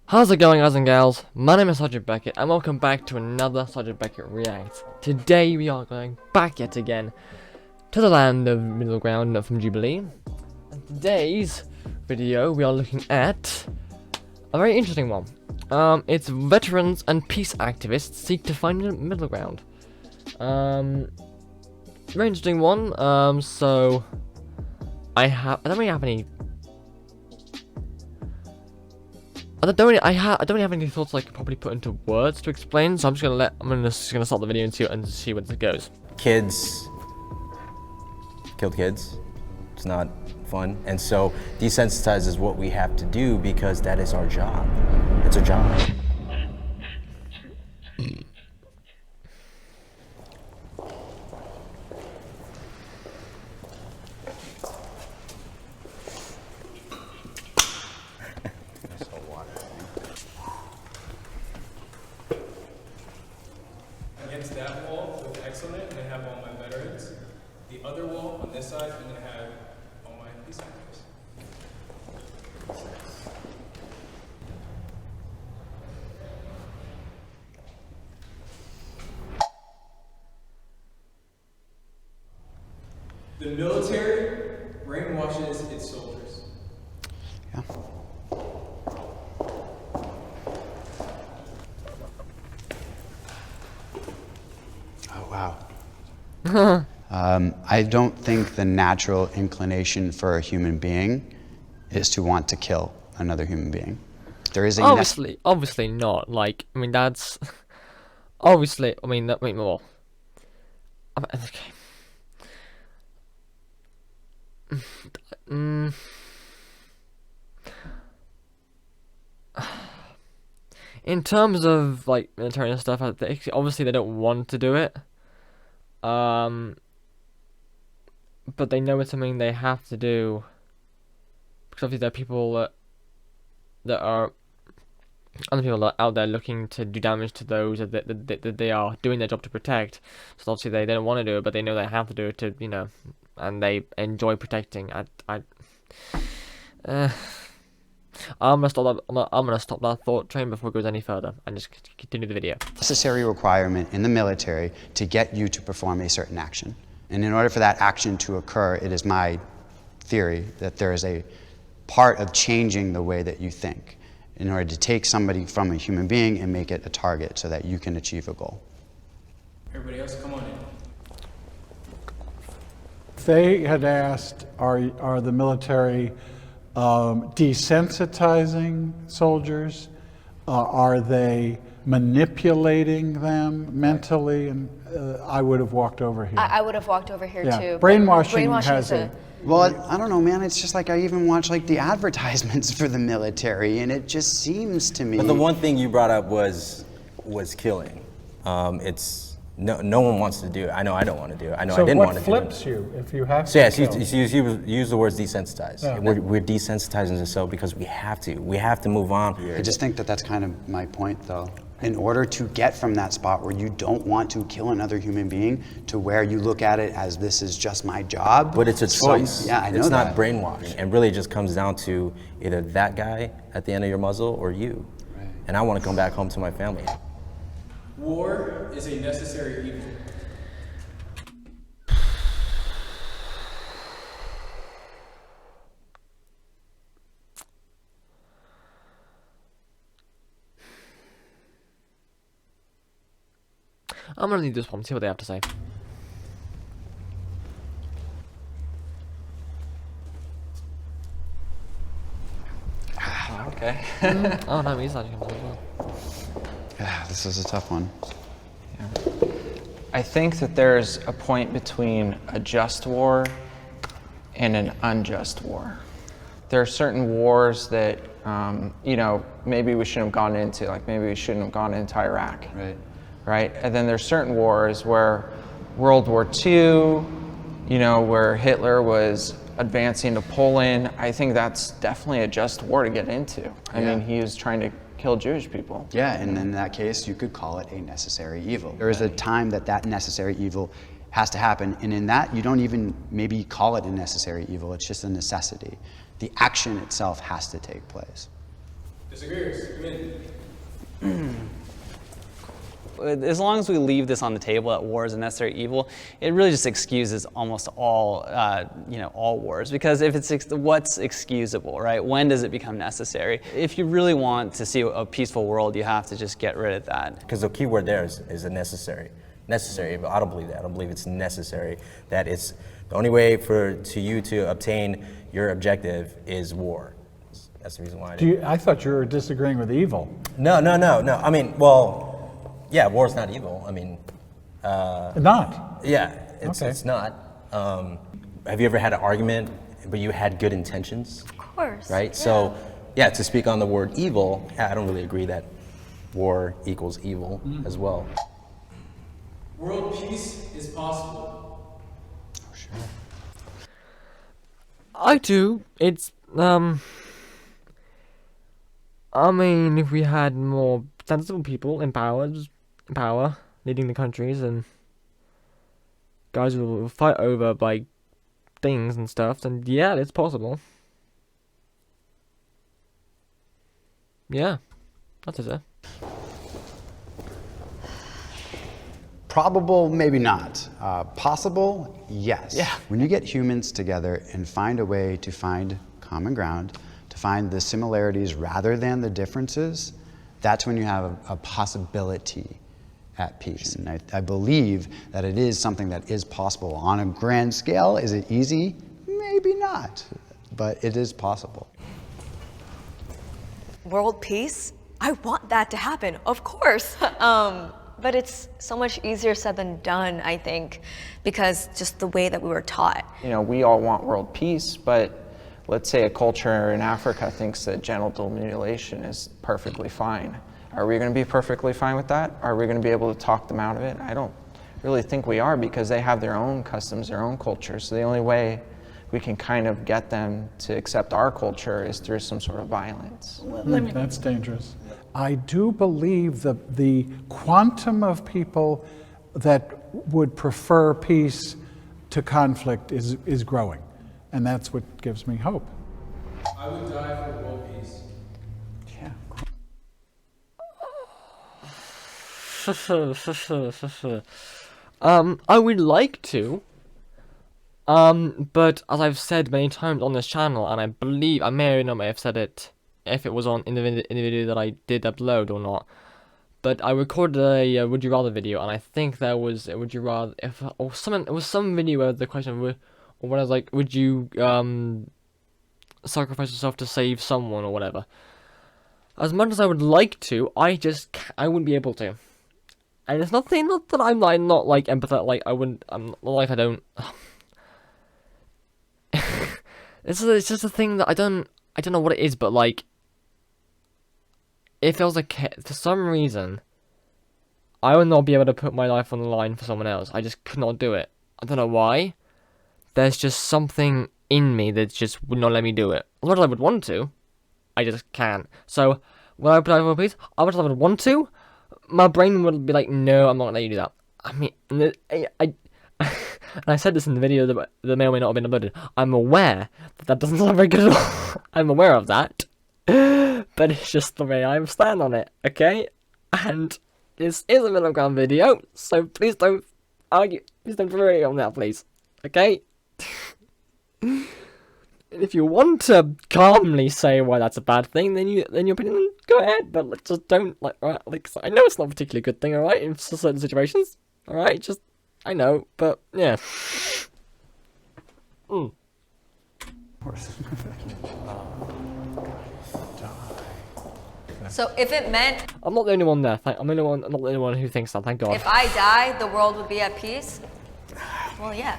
How's it going, guys and gals? My name is Sergeant Beckett and welcome back to another Sergeant Beckett Reacts. Today we are going back yet again to the land of middle ground from Jubilee. And today's video we are looking at a very interesting one. It's veterans and peace activists seek to find a middle ground. Very interesting one. So I don't really have any. I don't really have any thoughts I could probably put into words to explain, so I'm just gonna start the video and see where it goes. Kids killed kids. It's not fun, and so desensitize is what we have to do because that is our job. It's a job. Against that wall with excellent, I'm going to have all my veterans. The other wall on this side, I'm going to have all my peace activists. The military brainwashes its soldiers. Yeah. Oh, wow. I don't think the natural inclination for a human being is to want to kill another human being. There is a obviously not. Like, I mean, that's obviously. I mean, well. Okay. In terms of like military and stuff, obviously they don't want to do it. But they know it's something they have to do because obviously there are people that are other people that are out there looking to do damage to those that they are doing their job to protect. So obviously they don't want to do it, but they know they have to do it to, you know, and they enjoy protecting. I'm gonna stop that thought train before it goes any further and just continue the video. necessary requirement in the military to get you to perform a certain action. And in order for that action to occur, it is my theory that there is a part of changing the way that you think in order to take somebody from a human being and make it a target so that you can achieve a goal. Everybody else, come on in. They had asked, are the military desensitizing soldiers? Are they manipulating them mentally? And I would have walked over here. I would have walked over here too. Brainwashing has is Well, I don't know, man. It's just like I even watch like the advertisements for the military, and it just seems to me. But the one thing you brought up was killing. It's no one wants to do it. I know I don't want to do it. I know I didn't want to do it. So what flips you if you have to So yes, kill? you use the words desensitize. Yeah. We're desensitizing ourselves because we have to. We have to move on. I just think that that's kind of my point, though. In order to get from that spot where you don't want to kill another human being to where you look at it as this is just my job. But it's a choice. Yeah, I know it's that. not brainwashing. And really it just comes down to either that guy at the end of your muzzle or you. Right. And I want to come back home to my family. War is a necessary evil. I'm gonna leave this one, see what they have to say. Okay. Oh no, he's not even as well. Yeah, this is a tough one. I think that there's a point between a just war and an unjust war. There are certain wars that, you know, maybe we shouldn't have gone into, like maybe we shouldn't have gone into Iraq. Right. Right? And then there's certain wars where World War II, you know, where Hitler was advancing to Poland. I think that's definitely a just war to get into. I mean, he was trying to kill Jewish people. Yeah, and in that case, you could call it a necessary evil. There is a time that that necessary evil has to happen, and in that, you don't even maybe call it a necessary evil, it's just a necessity. The action itself has to take place. Disagreeers, come in. As long as we leave this on the table that war is a necessary evil, it really just excuses almost all, all wars. Because if it's what's excusable, right? When does it become necessary? If you really want to see a peaceful world, you have to just get rid of that. Because the key word there is a necessary. Necessary, but I don't believe that. I don't believe it's necessary. That it's the only way for you to obtain your objective is war. That's the reason why. I thought you were disagreeing with evil. No. I mean, well. Yeah, war is not evil. I mean, Not? yeah, it's Okay. it's not. Have you ever had an argument, but you had good intentions? Of course. Right. Yeah. So, yeah, to speak on the word evil, I don't really agree that war equals evil as well. World peace is possible. I do. It's I mean, if we had more sensible people in power, leading the countries, and guys who will fight over like things and stuff, then yeah, it's possible. Yeah, that's it. Probable, maybe not. Possible, yes. Yeah. When you get humans together and find a way to find common ground, to find the similarities rather than the differences, that's when you have a possibility at peace. And I believe that it is something that is possible. On a grand scale, is it easy? Maybe not, but it is possible. World peace? I want that to happen, of course. But it's so much easier said than done, I think, because just the way that we were taught. You know, we all want world peace, but let's say a culture in Africa thinks that genital mutilation is perfectly fine. Are we going to be perfectly fine with that? Are we going to be able to talk them out of it? I don't really think we are, because they have their own customs, their own culture. So the only way we can kind of get them to accept our culture is through some sort of violence. That's dangerous. I do believe that the quantum of people that would prefer peace to conflict is growing. And that's what gives me hope. I would die for world peace. Yeah. I would like to. But as I've said many times on this channel, and I believe I may or may have said it if it was in the video that I did upload or not. But I recorded a would you rather video, and I think there was a would you rather it was some video where the question or when I was like, would you sacrifice yourself to save someone or whatever. As much as I would like to, I wouldn't be able to. And it's not that I'm not like empathetic, like I'm not like I don't. It's just a thing that I don't know what it is, but like, it feels like for some reason, I would not be able to put my life on the line for someone else. I just could not do it. I don't know why. There's just something in me that just would not let me do it. As much as I would want to, I just can't. So, when I play for peace, as much as I would want to, my brain would be like, no, I'm not gonna let you do that. I mean, and I said this in the video that may or may not have been uploaded. I'm aware that doesn't sound very good at all. I'm aware of that. But it's just the way I stand on it, okay? And this is a middle ground video, so please don't argue. Please don't worry on that, please. Okay? If you want to calmly say why that's a bad thing, then your opinion, go ahead. But just don't I know it's not a particularly good thing, alright, in certain situations. Alright, just I know, but yeah. So if it meant I'm not the only one there. I'm not the only one who thinks that. Thank God. if I die, the world would be at peace, well, yeah.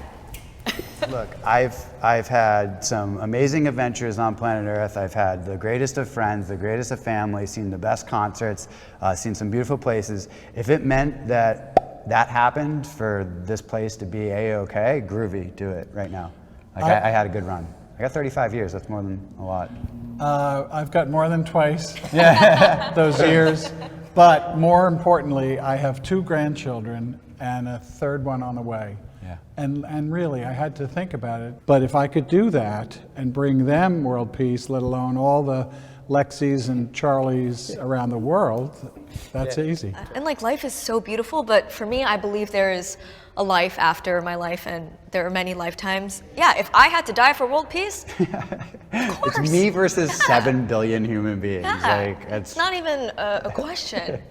Look, I've had some amazing adventures on planet Earth. I've had the greatest of friends, the greatest of families, seen the best concerts, seen some beautiful places. If it meant that happened for this place to be A-okay, groovy, do it right now. Like I had a good run. I got 35 years, that's more than a lot. I've got more than twice those years. But more importantly, I have 2 grandchildren and a 3rd one on the way. Yeah. And really, I had to think about it. But if I could do that and bring them world peace, let alone all the Lexi's and Charlie's around the world, that's easy. And like life is so beautiful, but for me, I believe there is a life after my life, and there are many lifetimes. Yeah, if I had to die for world peace, of course. It's me versus 7 billion human beings. Yeah, Like, it's not even a question.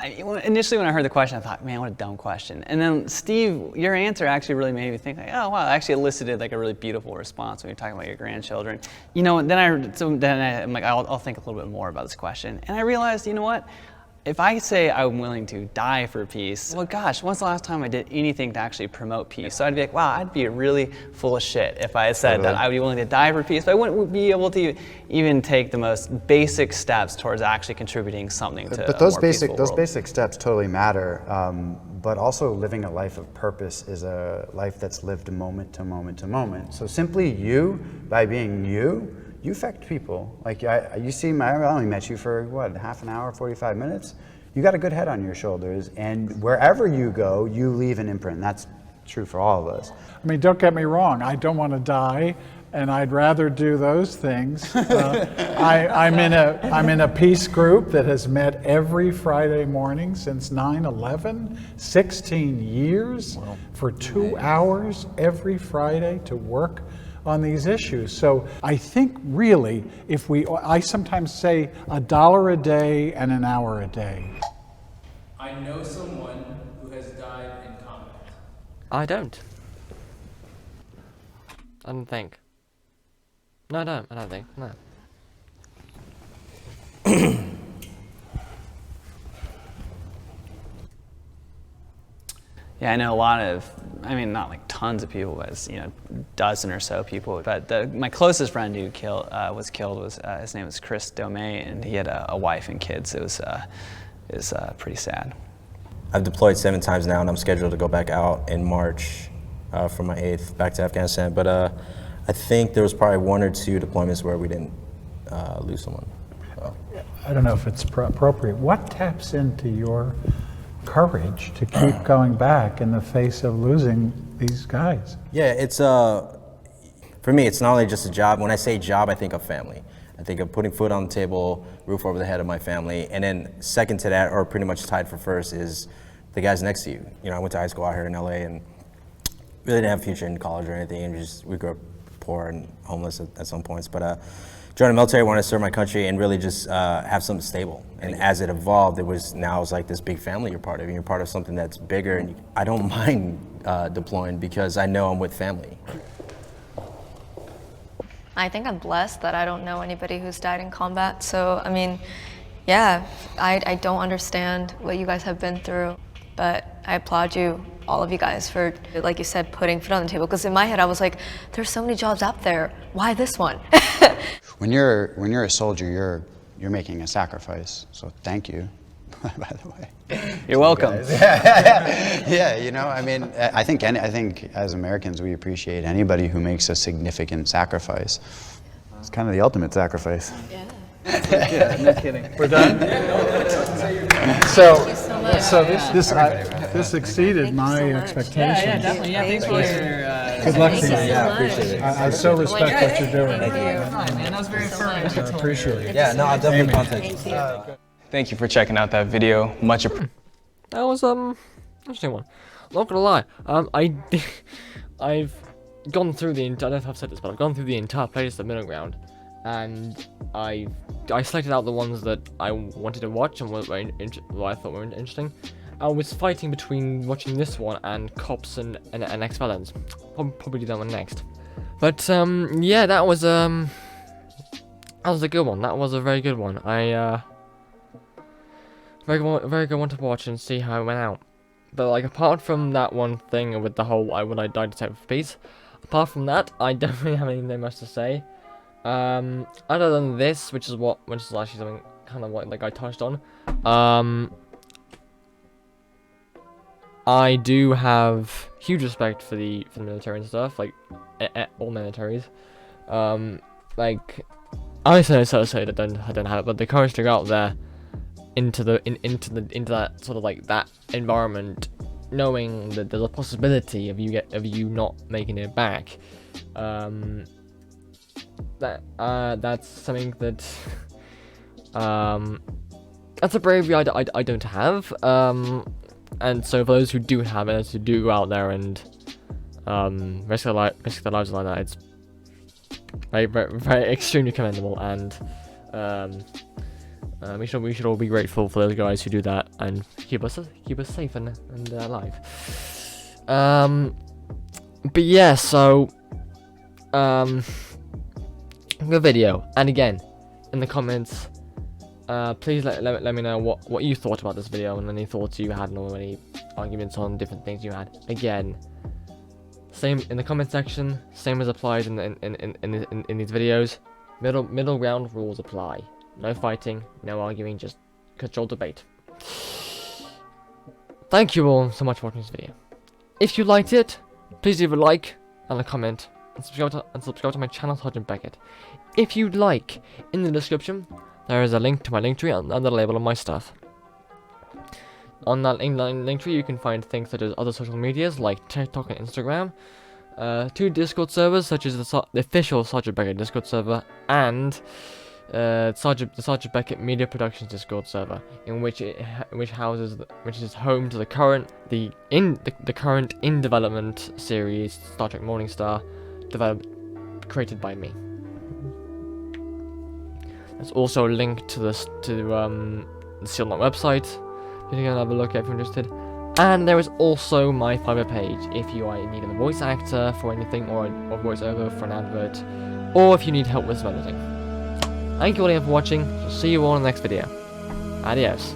Initially, when I heard the question, I thought, man, what a dumb question. And then, Steve, your answer actually really made me think, like, oh, wow, it actually elicited like a really beautiful response when you're talking about your grandchildren. You know, I'm like, I'll think a little bit more about this question. And I realized, you know what? If I say I'm willing to die for peace, well, gosh, when's the last time I did anything to actually promote peace? So I'd be like, wow, I'd be really full of shit if I had said that I would be willing to die for peace, but I wouldn't be able to even take the most basic steps towards actually contributing something to But a those more basic peaceful those world. basic steps totally matter. But also living a life of purpose is a life that's lived moment to moment to moment. So simply you, by being you affect people. Like you see, I only met you for what, half an hour, 45 minutes. You got a good head on your shoulders, and wherever you go, you leave an imprint. That's true for all of us. I mean, don't get me wrong, I don't want to die, and I'd rather do those things. I'm in a peace group that has met every Friday morning since 9/11, 16 years, for 2 hours every Friday to work on these issues. So I think really, I sometimes say $1 a day and an hour a day. I know someone who has died in combat. I don't. I don't think. No, I don't. I don't think. No. Yeah, I know a lot of, I mean, not like tons of people, but it's, a dozen or so people. But my closest friend who was killed was, his name was Chris Domay, and he had a wife and kids. It was pretty sad. I've deployed 7 times now, and I'm scheduled to go back out in March for my 8th back to Afghanistan. But I think there was probably 1 or 2 deployments where we didn't lose someone. So. I don't know if it's appropriate. What taps into your courage to keep going back in the face of losing these guys? Yeah, it's for me, it's not only just a job. When I say job, I think of family. I think of putting food on the table, roof over the head of my family, and then second to that, or pretty much tied for first, is the guys next to you. I went to high school out here in LA and really didn't have a future in college or anything, and we grew up poor and homeless at some points. But joined the military, wanted to serve my country and really just have something stable. And as it evolved, it was like this big family you're part of, and you're part of something that's bigger. And I don't mind deploying because I know I'm with family. I think I'm blessed that I don't know anybody who's died in combat. So, I mean, yeah, I don't understand what you guys have been through, but I applaud you, all of you guys, for, like you said, putting food on the table. Because in my head, I was like, there's so many jobs out there. Why this one? When you're a soldier, you're making a sacrifice. So thank you, by the way. You're welcome. Yeah, I mean, I think as Americans we appreciate anybody who makes a significant sacrifice. It's kind of the ultimate sacrifice. Yeah. No kidding. We're done? So this exceeded my expectations. Yeah, definitely. Yeah, thanks for your. Good luck to you. Yeah, appreciate it. I so respect what you're doing. Thank you. Man, that was very affirming. I appreciate it. Yeah, no, I'll definitely contact you. Thank you for checking out that video. Much appreciated. That was interesting one. Not gonna lie, I've gone through I don't know if I've said this, but I've gone through the entire playlist of Middle Ground, and I selected out the ones that I wanted to watch and what I thought were interesting. I was fighting between watching this one and Cops and Ex-Felons. Probably do that one next. But yeah, that was a good one. That was a very good one. Very good one to watch and see how it went out. But like, apart from that one thing with the whole when I died to take for peace, apart from that, I don't really have anything much to say. Other than this, which is actually something kind of like I touched on. I do have huge respect for the military and stuff, like all militaries. Like I say that I don't have it, but the courage to go out there into that sort of like that environment, knowing that there's a possibility of you not making it back. that's something that that's a bravery I don't have. And so for those who do have it, those who do go out there and risk their lives like that, it's very extremely commendable, and we should all be grateful for those guys who do that and keep us safe and alive. But yeah, so the video, and again in the comments, please let me know what you thought about this video, and any thoughts you had, or any arguments on different things you had. Again, same in the comment section, same as applies in these videos. Middle ground rules apply. No fighting, no arguing, just controlled debate. Thank you all so much for watching this video. If you liked it, please leave a like and a comment, and subscribe to my channel, Sergeant Beckett. If you'd like, in the description there is a link to my Linktree and the label of my stuff. On that Linktree you can find things such as other social medias like TikTok and Instagram, 2 Discord servers such as the official Sergeant Beckett Discord server, and the Sergeant Beckett Media Productions Discord server, which is home to the current in development series Star Trek Morningstar, created by me. There's also a link to the SealNet website. You can have a look if you're interested. And there is also my Fiverr page if you need a voice actor for anything, or a voiceover for an advert, or if you need help with editing. Thank you all again for watching. See you all in the next video. Adios.